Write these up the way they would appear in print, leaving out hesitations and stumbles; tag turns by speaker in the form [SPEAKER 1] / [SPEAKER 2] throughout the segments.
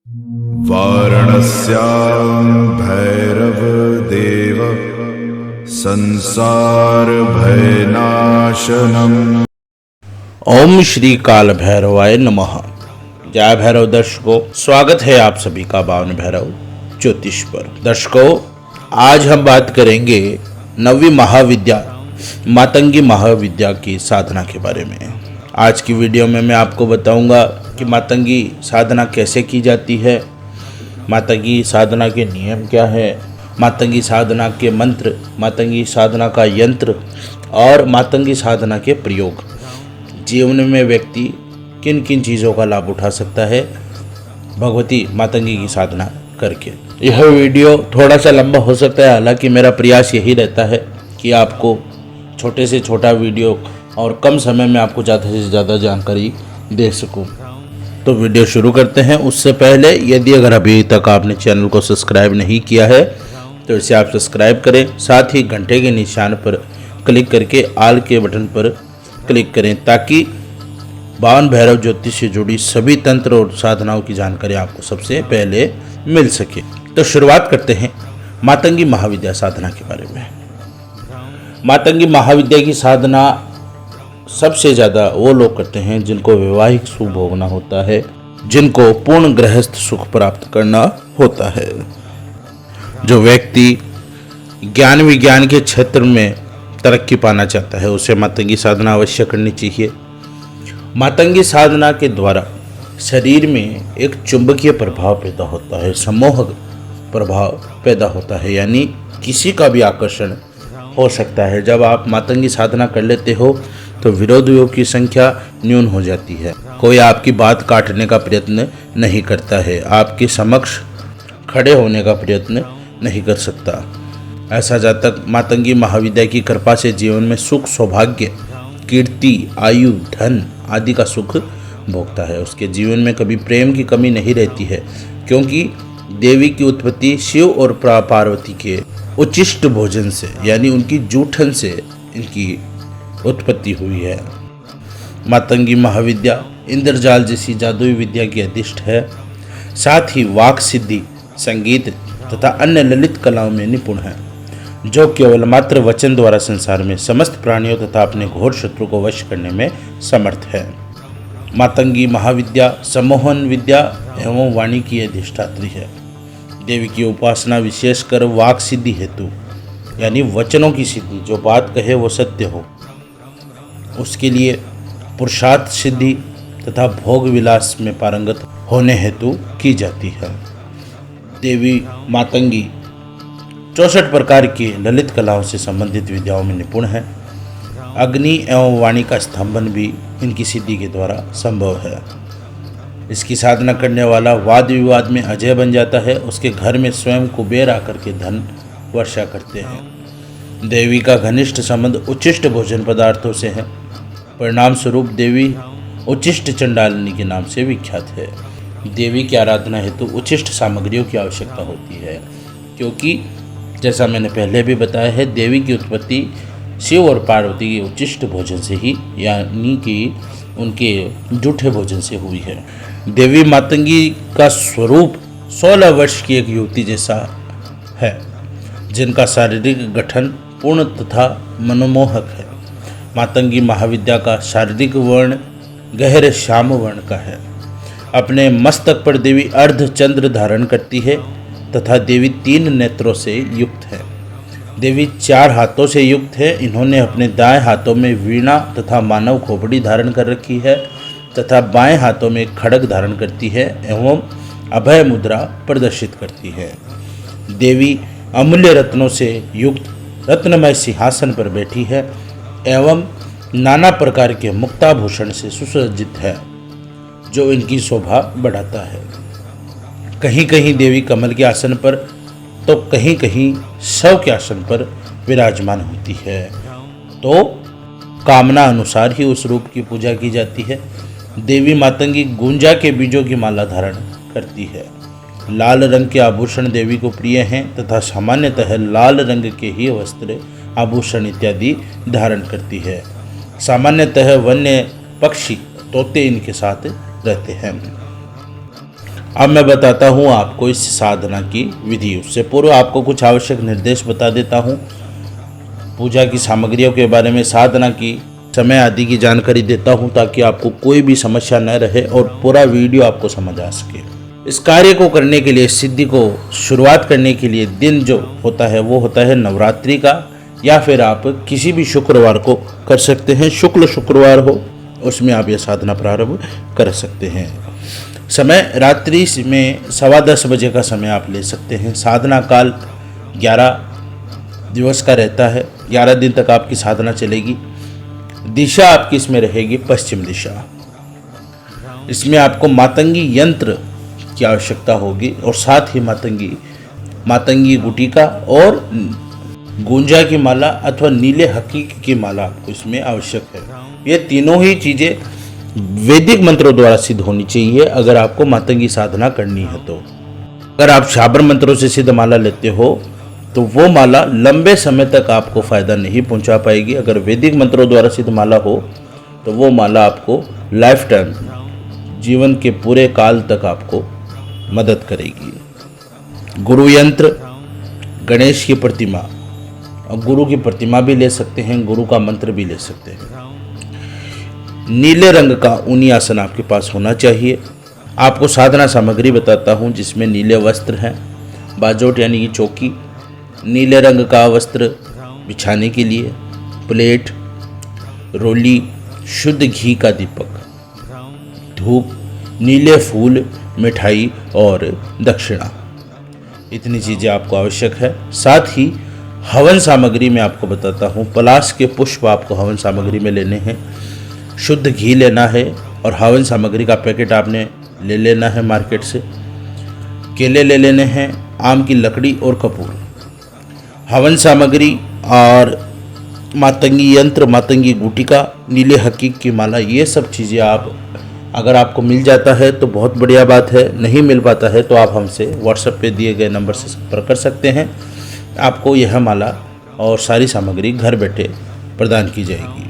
[SPEAKER 1] वाराणस्यां भैरवदेव संसार भयनाशनम्।
[SPEAKER 2] ओम श्री काल भैरवाय नमः। जय भैरव दर्शकों, स्वागत है आप सभी का बावन भैरव ज्योतिष पर। दर्शकों, आज हम बात करेंगे नवी महाविद्या मातंगी महाविद्या की साधना के बारे में। आज की वीडियो में मैं आपको बताऊंगा कि मातंगी साधना कैसे की जाती है, मातंगी साधना के नियम क्या है, मातंगी साधना के मंत्र, मातंगी साधना का यंत्र और मातंगी साधना के प्रयोग। जीवन में व्यक्ति किन किन चीज़ों का लाभ उठा सकता है भगवती मातंगी की साधना करके। यह वीडियो थोड़ा सा लंबा हो सकता है, हालांकि मेरा प्रयास यही रहता है कि आपको छोटे से छोटा वीडियो और कम समय में आपको ज़्यादा से ज़्यादा जानकारी दे सकूं। तो वीडियो शुरू करते हैं। उससे पहले यदि अगर अभी तक आपने चैनल को सब्सक्राइब नहीं किया है तो इसे आप सब्सक्राइब करें, साथ ही घंटे के निशान पर क्लिक करके आल के बटन पर क्लिक करें ताकि बावन भैरव ज्योतिष से जुड़ी सभी तंत्र और साधनाओं की जानकारी आपको सबसे पहले मिल सके। तो शुरुआत करते हैं मातंगी महाविद्या साधना के बारे में। मातंगी महाविद्या की साधना सबसे ज़्यादा वो लोग करते हैं जिनको वैवाहिक सुख भोगना होता है, जिनको पूर्ण गृहस्थ सुख प्राप्त करना होता है। जो व्यक्ति ज्ञान विज्ञान के क्षेत्र में तरक्की पाना चाहता है उसे मातंगी साधना अवश्य करनी चाहिए। मातंगी साधना के द्वारा शरीर में एक चुंबकीय प्रभाव पैदा होता है, सम्मोहक प्रभाव पैदा होता है, यानी किसी का भी आकर्षण हो सकता है। जब आप मातंगी साधना कर लेते हो तो विरोधियों की संख्या न्यून हो जाती है। कोई आपकी बात काटने का प्रयत्न नहीं करता है, आपके समक्ष खड़े होने का प्रयत्न नहीं कर सकता। ऐसा जातक मातंगी महाविद्या की कृपा से जीवन में सुख, सौभाग्य, कीर्ति, आयु, धन आदि का सुख भोगता है। उसके जीवन में कभी प्रेम की कमी नहीं रहती है, क्योंकि देवी की उत्पत्ति शिव और पार्वती के उच्छिष्ट भोजन से, यानी उनकी जूठन से इनकी उत्पत्ति हुई है। मातंगी महाविद्या इंद्रजाल जैसी जादुई विद्या की अधिष्ठ है। साथ ही वाक सिद्धि, संगीत तथा अन्य ललित कलाओं में निपुण है, जो केवल मात्र वचन द्वारा संसार में समस्त प्राणियों तथा अपने घोर शत्रु को वश करने में समर्थ है। मातंगी महाविद्या सम्मोहन विद्या एवं वाणी की अधिष्ठात्री है। देवी की उपासना विशेषकर वाक सिद्धि हेतु, यानी वचनों की सिद्धि, जो बात कहे वो सत्य हो, उसके लिए पुरुषार्थ सिद्धि तथा भोग विलास में पारंगत होने हेतु की जाती है। देवी मातंगी 64 प्रकार की ललित कलाओं से संबंधित विद्याओं में निपुण है। अग्नि एवं वाणी का स्तंभन भी इनकी सिद्धि के द्वारा संभव है। इसकी साधना करने वाला वाद विवाद में अजय बन जाता है। उसके घर में स्वयं कुबेर आकर के धन वर्षा करते हैं। देवी का घनिष्ठ संबंध उच्छिष्ट भोजन पदार्थों से है। परिणाम स्वरूप देवी उच्छिष्ट चंडालिनी के नाम से विख्यात है। देवी की आराधना हेतु उच्छिष्ट सामग्रियों की आवश्यकता होती है, क्योंकि जैसा मैंने पहले भी बताया है, देवी की उत्पत्ति शिव और पार्वती के उच्छिष्ट भोजन से ही, यानी कि उनके जूठे भोजन से हुई है। देवी मातंगी का स्वरूप 16 वर्ष की एक युवती जैसा है, जिनका शारीरिक गठन पूर्ण तथा मनमोहक है। मातंगी महाविद्या का शारीरिक वर्ण गहरे श्याम वर्ण का है। अपने मस्तक पर देवी अर्ध चंद्र धारण करती है तथा देवी 3 नेत्रों से युक्त है। देवी 4 हाथों से युक्त है। इन्होंने अपने दाएं हाथों में वीणा तथा मानव खोपड़ी धारण कर रखी है तथा बाएं हाथों में खड्ग धारण करती है एवं अभय मुद्रा प्रदर्शित करती है। देवी अमूल्य रत्नों से युक्त रत्नमय सिंहासन पर बैठी है एवं नाना प्रकार के मुक्ताभूषण से सुसज्जित है, जो इनकी शोभा बढ़ाता है। कहीं कहीं देवी कमल के आसन पर तो कहीं कहीं शव के आसन पर विराजमान होती है। तो कामना अनुसार ही उस रूप की पूजा की जाती है। देवी मातंगी गुंजा के बीजों की माला धारण करती है। लाल रंग के आभूषण देवी को प्रिय हैं तथा सामान्यतः लाल रंग के ही वस्त्र, आभूषण इत्यादि धारण करती है। सामान्यतः वन्य पक्षी, तोते इनके साथ रहते हैं। अब मैं बताता हूँ आपको इस साधना की विधि। उससे पूर्व आपको कुछ आवश्यक निर्देश बता देता हूँ। पूजा की सामग्रियों के बारे में, साधना की समय आदि की जानकारी देता हूँ ताकि आपको कोई भी समस्या न रहे और पूरा वीडियो आपको समझ आ सके। इस कार्य को करने के लिए, सिद्धि को शुरुआत करने के लिए दिन जो होता है वो होता है नवरात्रि का, या फिर आप किसी भी शुक्रवार को कर सकते हैं। शुक्ल शुक्रवार हो उसमें आप ये साधना प्रारंभ कर सकते हैं। समय रात्रि में 10:15 बजे का समय आप ले सकते हैं। साधना काल 11 दिवस का रहता है। 11 दिन तक आपकी साधना चलेगी। दिशा आपकी इसमें रहेगी पश्चिम दिशा। इसमें आपको मातंगी यंत्र की आवश्यकता होगी और साथ ही मातंगी गुटिका और गुंजा की माला अथवा नीले हकीक की माला आपको इसमें आवश्यक है। ये तीनों ही चीज़ें वैदिक मंत्रों द्वारा सिद्ध होनी चाहिए अगर आपको मातंगी साधना करनी है तो। अगर आप शाबर मंत्रों से सिद्ध माला लेते हो तो वो माला लंबे समय तक आपको फ़ायदा नहीं पहुंचा पाएगी। अगर वैदिक मंत्रों द्वारा सिद्ध माला हो तो वो माला आपको लाइफ टाइम, जीवन के पूरे काल तक आपको मदद करेगी। गुरु यंत्र, गणेश की प्रतिमा, और गुरु की प्रतिमा भी ले सकते हैं, गुरु का मंत्र भी ले सकते हैं। नीले रंग का ऊनी आसन आपके पास होना चाहिए। आपको साधना सामग्री बताता हूँ जिसमें नीले वस्त्र हैं, बाजोट यानी कि चौकी, नीले रंग का वस्त्र बिछाने के लिए, प्लेट, रोली, शुद्ध घी का दीपक, धूप, नीले फूल, मिठाई और दक्षिणा, इतनी चीज़ें आपको आवश्यक है। साथ ही हवन सामग्री में आपको बताता हूँ, पलाश के पुष्प आपको हवन सामग्री में लेने हैं, शुद्ध घी लेना है और हवन सामग्री का पैकेट आपने ले लेना है मार्केट से, केले ले लेने हैं, आम की लकड़ी और कपूर। हवन सामग्री और मातंगी यंत्र, मातंगी गुटिका, नीले हकीक की माला, ये सब चीज़ें आप अगर आपको मिल जाता है तो बहुत बढ़िया बात है। नहीं मिल पाता है तो आप हमसे व्हाट्सएप पे दिए गए नंबर से संपर्क कर सकते हैं। आपको यह माला और सारी सामग्री घर बैठे प्रदान की जाएगी।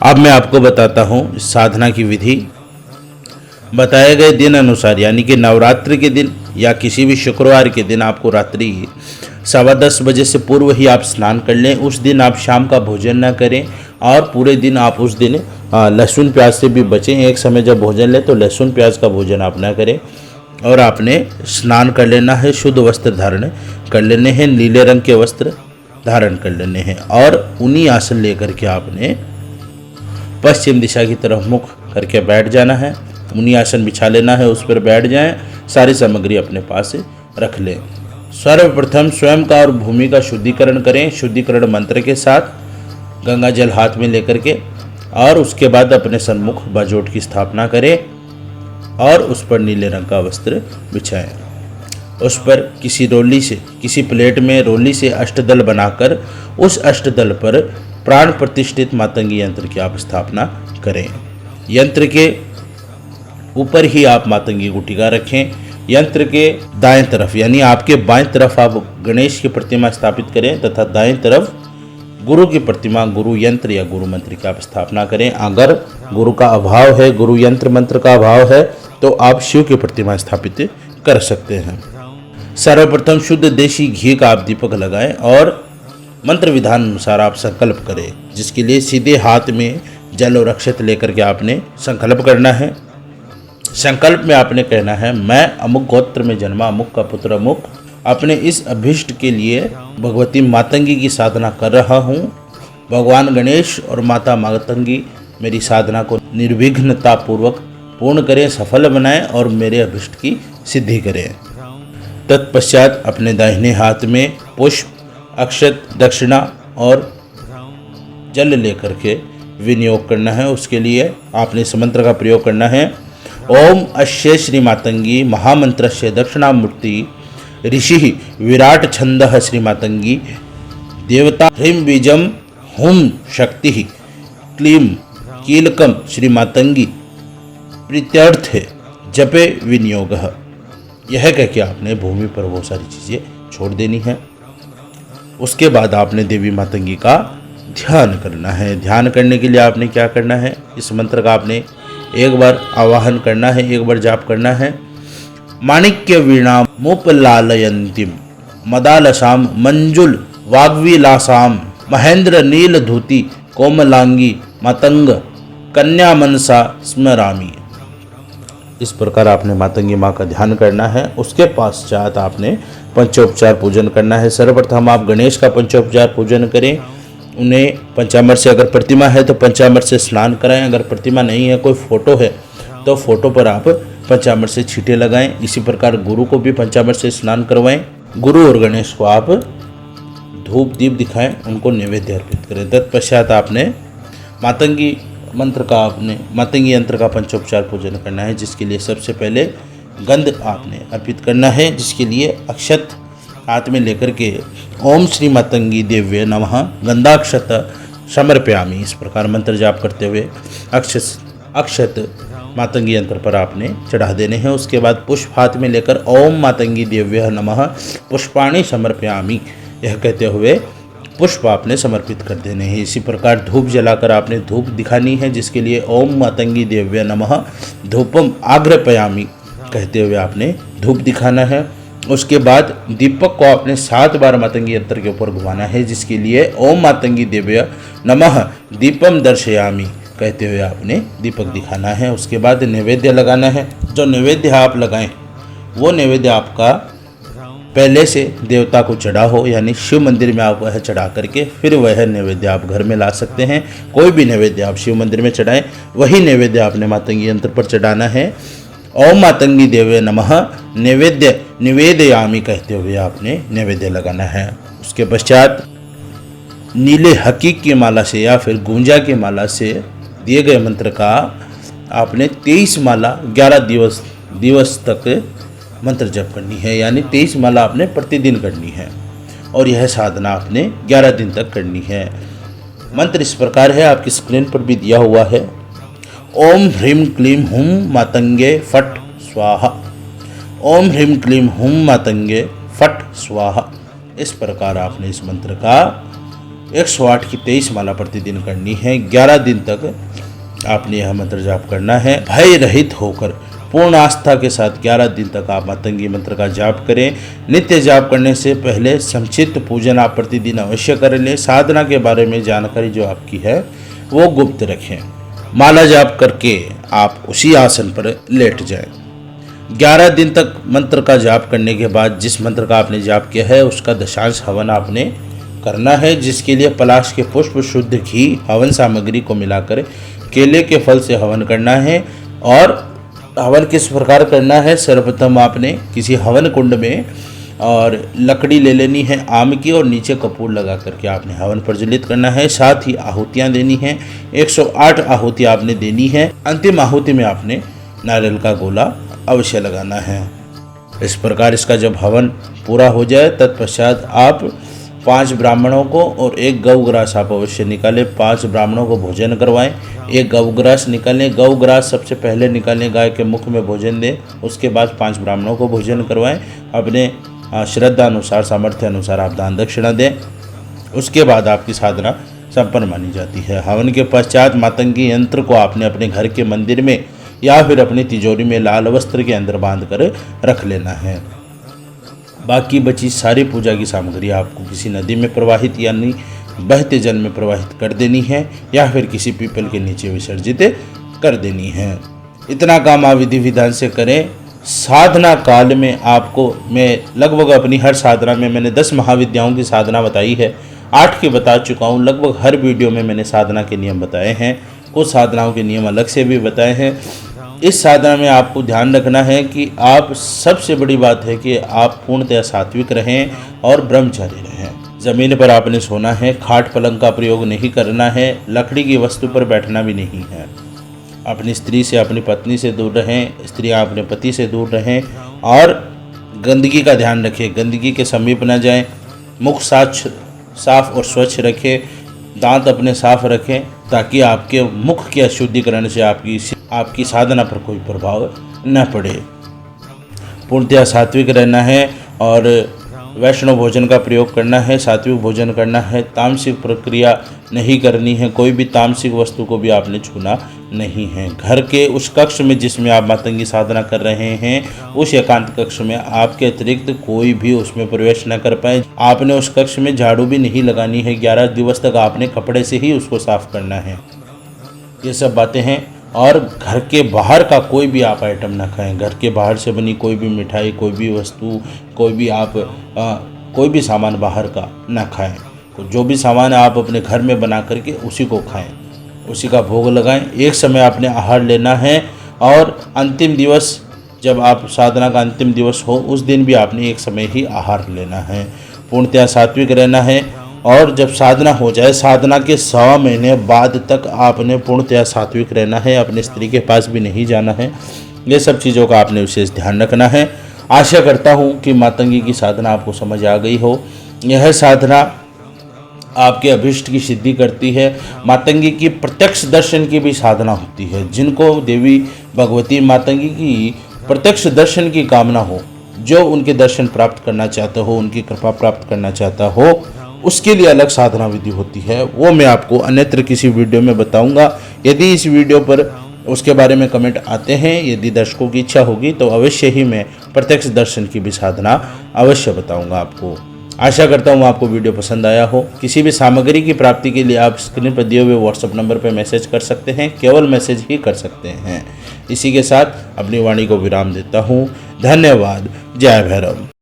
[SPEAKER 2] अब मैं आपको बताता हूँ इस साधना की विधि। बताए गए दिन अनुसार यानी कि नवरात्रि के दिन या किसी भी शुक्रवार के दिन आपको रात्रि 10:15 बजे से पूर्व ही आप स्नान कर लें। उस दिन आप शाम का भोजन ना करें और पूरे दिन आप उस दिन लहसुन प्याज से भी बचें। एक समय जब भोजन लें तो लहसुन प्याज का भोजन आप ना करें और आपने स्नान कर लेना है, शुद्ध वस्त्र धारण कर लेने हैं, नीले रंग के वस्त्र धारण कर लेने हैं और ऊनी आसन लेकर के आपने पश्चिम दिशा की तरफ मुख करके बैठ जाना है। ऊनी आसन बिछा लेना है, उस पर बैठ जाएं, सारी सामग्री अपने पास रख लें। सर्वप्रथम स्वयं का और भूमि का शुद्धिकरण करें, शुद्धिकरण मंत्र के साथ गंगा जल हाथ में लेकर के, और उसके बाद अपने सन्मुख बाजोट की स्थापना करें और उस पर नीले रंग का वस्त्र बिछाएं। उस पर किसी रोली से, किसी प्लेट में रोली से अष्टदल बनाकर उस अष्टदल पर प्राण प्रतिष्ठित मातंगी यंत्र की आप स्थापना करें। यंत्र के ऊपर ही आप मातंगी गुटिका रखें। यंत्र के दाएं तरफ यानी आपके बाएं तरफ आप गणेश की प्रतिमा स्थापित करें तथा दाएं तरफ गुरु की प्रतिमा, गुरु यंत्र या गुरु मंत्र की आप स्थापना करें। अगर गुरु का अभाव है, गुरु यंत्र मंत्र का अभाव है तो आप शिव की प्रतिमा स्थापित कर सकते हैं। सर्वप्रथम शुद्ध देशी घी का आप दीपक लगाएं और मंत्र विधान अनुसार आप संकल्प करें, जिसके लिए सीधे हाथ में जल और अक्षत लेकर के आपने संकल्प करना है। संकल्प में आपने कहना है, मैं अमुक गोत्र में जन्मा, अमुक का पुत्र अमुक, अपने इस अभिष्ट के लिए भगवती मातंगी की साधना कर रहा हूँ। भगवान गणेश और माता मातंगी मेरी साधना को निर्विघ्नता पूर्वक पूर्ण करें, सफल बनाएं और मेरे अभिष्ट की सिद्धि करें। तत्पश्चात अपने दाहिने हाथ में पुष्प, अक्षत, दक्षिणा और जल लेकर के विनियोग करना है। उसके लिए आपने इस मंत्र का प्रयोग करना है, ओम अश्य श्री मातंगी महामंत्रस्य दक्षिणामूर्ति ऋषि विराट छंदः श्री मातंगी देवता ह्रीं बीजम हुम शक्ति क्लीं कीलकम श्री मातंगी प्रीत्यर्थ जपे विनियोग। यह कह के आपने भूमि पर वो सारी चीज़ें छोड़ देनी है। उसके बाद आपने देवी मातंगी का ध्यान करना है। ध्यान करने के लिए आपने क्या करना है, इस मंत्र का आपने एक बार आवाहन करना है, एक बार जाप करना है। माणिक्य वीणा मुपलालयंतीम मदालसाम मंजुल वाग्विलासाम महेंद्र नील धूति कोमलांगी मतंग कन्या मनसा स्मरामी। इस प्रकार आपने मातंगी माँ का ध्यान करना है। उसके पश्चात आपने पंचोपचार पूजन करना है। सर्वप्रथम आप गणेश का पंचोपचार पूजन करें। उन्हें पंचामृत से, अगर प्रतिमा है तो पंचामृत से स्नान कराएं। अगर प्रतिमा नहीं है, कोई फोटो है तो फोटो पर आप पंचामृत से छींटे लगाएं। इसी प्रकार गुरु को भी पंचामृत से स्नान करवाएं। गुरु और गणेश को आप धूप दीप दिखाएं, उनको नैवेद्य अर्पित करें। तत्पश्चात आपने मातंगी यंत्र का पंचोपचार पूजन करना है, जिसके लिए सबसे पहले गंध आपने अर्पित करना है, जिसके लिए अक्षत हाथ में लेकर के ओम श्री मातंगी देव्य नमः गंधाक्षत समर्पयामि, इस प्रकार मंत्र जाप करते हुए अक्षत मातंगी यंत्र पर आपने चढ़ा देने हैं। उसके बाद पुष्प हाथ में लेकर ओम मातंगी देव्य नमः पुष्पाणि समर्पयामि, यह कहते हुए पुष्प आपने समर्पित कर देने हैं। इसी प्रकार धूप जलाकर आपने धूप दिखानी है, जिसके लिए ओम मातंगी देव्य नमः धूपम आग्रपयामि कहते हुए आपने धूप दिखाना है। उसके बाद दीपक को आपने 7 बार मातंगी यंत्र के ऊपर घुमाना है, जिसके लिए ओम मातंगी देव्य नमः दीपम दर्शयामि कहते हुए आपने दीपक दिखाना है। उसके बाद नैवेद्य लगाना है। जो नैवेद्य आप लगाएं वो नैवेद्य आपका पहले से देवता को चढ़ा हो, यानी शिव मंदिर में आप वह चढ़ा करके फिर वह नैवेद्य आप घर में ला सकते हैं। कोई भी नैवेद्य आप शिव मंदिर में चढ़ाएं, वही नैवेद्य आपने मातंगी यंत्र पर चढ़ाना है। ओम मातंगी देव्य नमः नैवेद्य निवेदयामि कहते हुए आपने नैवेद्य लगाना है। उसके पश्चात नीले हकीक की माला से या फिर गुंजा की माला से दिए गए मंत्र का आपने 23 माला 11 दिवस तक मंत्र जप करनी है, यानी 23 माला आपने प्रतिदिन करनी है और यह साधना आपने 11 दिन तक करनी है। मंत्र इस प्रकार है, आपकी स्क्रीन पर भी दिया हुआ है। ओम ह्रीम क्लीम हुम मातंगे फट स्वाहा, ओम ह्रीम क्लीम हुम मातंगे फट स्वाहा। इस प्रकार आपने इस मंत्र का 108 की 23 माला प्रतिदिन करनी है। 11 दिन तक आपने यह मंत्र जाप करना है। भय रहित होकर पूर्ण आस्था के साथ 11 दिन तक आप मातंगी मंत्र का जाप करें। नित्य जाप करने से पहले संक्षिप्त पूजन आप प्रतिदिन अवश्य कर लें। साधना के बारे में जानकारी जो आपकी है वो गुप्त रखें। माला जाप करके आप उसी आसन पर लेट जाएं। 11 दिन तक मंत्र का जाप करने के बाद जिस मंत्र का आपने जाप किया है उसका दशांश हवन आपने करना है, जिसके लिए पलाश के पुष्प, शुद्ध घी, हवन सामग्री को मिलाकर केले के फल से हवन करना है। और हवन किस प्रकार करना है, सर्वप्रथम आपने किसी हवन कुंड में और लकड़ी ले लेनी है आम की और नीचे कपूर लगा करके आपने हवन प्रज्वलित करना है। साथ ही आहुतियाँ देनी हैं, 108 आहुति आपने देनी है। अंतिम आहुति में आपने नारियल का गोला अवश्य लगाना है। इस प्रकार इसका जब हवन पूरा हो जाए तत्पश्चात आप 5 ब्राह्मणों को और 1 गौग्रास आप अवश्य निकालें। 5 ब्राह्मणों को भोजन करवाएं, 1 गौग्रास निकालें। गौग्रास सबसे पहले निकालें, गाय के मुख में भोजन दें। उसके बाद 5 ब्राह्मणों को भोजन करवाएं। अपने श्रद्धा अनुसार, सामर्थ्य अनुसार आप दान दक्षिणा दें। उसके बाद आपकी साधना संपन्न मानी जाती है। हवन के पश्चात मातंगी यंत्र को आपने अपने घर के मंदिर में या फिर अपनी तिजोरी में लाल वस्त्र के अंदर बांध कर रख लेना है। बाकी बची सारी पूजा की सामग्री आपको किसी नदी में प्रवाहित यानी बहते जल में प्रवाहित कर देनी है या फिर किसी पीपल के नीचे विसर्जित कर देनी है। इतना काम आप विधि विधान से करें। साधना काल में आपको मैं लगभग अपनी हर साधना में मैंने 10 महाविद्याओं की साधना बताई है, 8 की बता चुका हूँ। लगभग हर वीडियो में मैंने साधना के नियम बताए हैं, कुछ साधनाओं के नियम अलग से भी बताए हैं। इस साधना में आपको ध्यान रखना है कि आप, सबसे बड़ी बात है कि आप पूर्णतः सात्विक रहें और ब्रह्मचारी रहें। ज़मीन पर आपने सोना है, खाट पलंग का प्रयोग नहीं करना है, लकड़ी की वस्तु पर बैठना भी नहीं है। अपनी स्त्री से, अपनी पत्नी से दूर रहें, स्त्रियां अपने पति से दूर रहें और गंदगी का ध्यान रखें, गंदगी के समीप न जाएं। मुख साफ और स्वच्छ रखें, दांत अपने साफ रखें ताकि आपके मुख के अशुद्धिकरण से आपकी साधना पर कोई प्रभाव न पड़े। पूर्णतः सात्विक रहना है और वैष्णव भोजन का प्रयोग करना है, सात्विक भोजन करना है। तामसिक प्रक्रिया नहीं करनी है, कोई भी तामसिक वस्तु को भी आपने छूना नहीं है। घर के उस कक्ष में जिसमें आप मातंगी साधना कर रहे हैं, उस एकांत कक्ष में आपके अतिरिक्त कोई भी उसमें प्रवेश न कर पाए। आपने उस कक्ष में झाड़ू भी नहीं लगानी है। 11 दिवस तक आपने कपड़े से ही उसको साफ करना है। ये सब बातें हैं। और घर के बाहर का कोई भी आप आइटम ना खाएं। घर के बाहर से बनी कोई भी मिठाई, कोई भी वस्तु, कोई भी आप कोई भी सामान बाहर का ना खाएं। जो भी सामान आप अपने घर में बना करके उसी को खाएं, उसी का भोग लगाएं। एक समय आपने आहार लेना है और अंतिम दिवस, जब आप साधना का अंतिम दिवस हो, उस दिन भी आपने एक समय ही आहार लेना है। पूर्णतया सात्विक रहना है। और जब साधना हो जाए, साधना के 100 महीने बाद तक आपने पूर्णतया सात्विक रहना है। अपनी स्त्री के पास भी नहीं जाना है। ये सब चीज़ों का आपने विशेष ध्यान रखना है। आशा करता हूँ कि मातंगी की साधना आपको समझ आ गई हो। यह साधना आपके अभिष्ट की सिद्धि करती है। मातंगी की प्रत्यक्ष दर्शन की भी साधना होती है। जिनको देवी भगवती मातंगी की प्रत्यक्ष दर्शन की कामना हो, जो उनके दर्शन प्राप्त करना चाहता हो, उनकी कृपा प्राप्त करना चाहता हो, उसके लिए अलग साधना विधि होती है। वो मैं आपको अन्यत्र किसी वीडियो में बताऊंगा। यदि इस वीडियो पर उसके बारे में कमेंट आते हैं, यदि दर्शकों की इच्छा होगी, तो अवश्य ही मैं प्रत्यक्ष दर्शन की भी साधना अवश्य बताऊंगा आपको। आशा करता हूँ आपको वीडियो पसंद आया हो। किसी भी सामग्री की प्राप्ति के लिए आप स्क्रीन पर दिए हुए व्हाट्सएप नंबर पर मैसेज कर सकते हैं। केवल मैसेज ही कर सकते हैं। इसी के साथ अपनी वाणी को विराम देता हूँ। धन्यवाद। जय भैरव।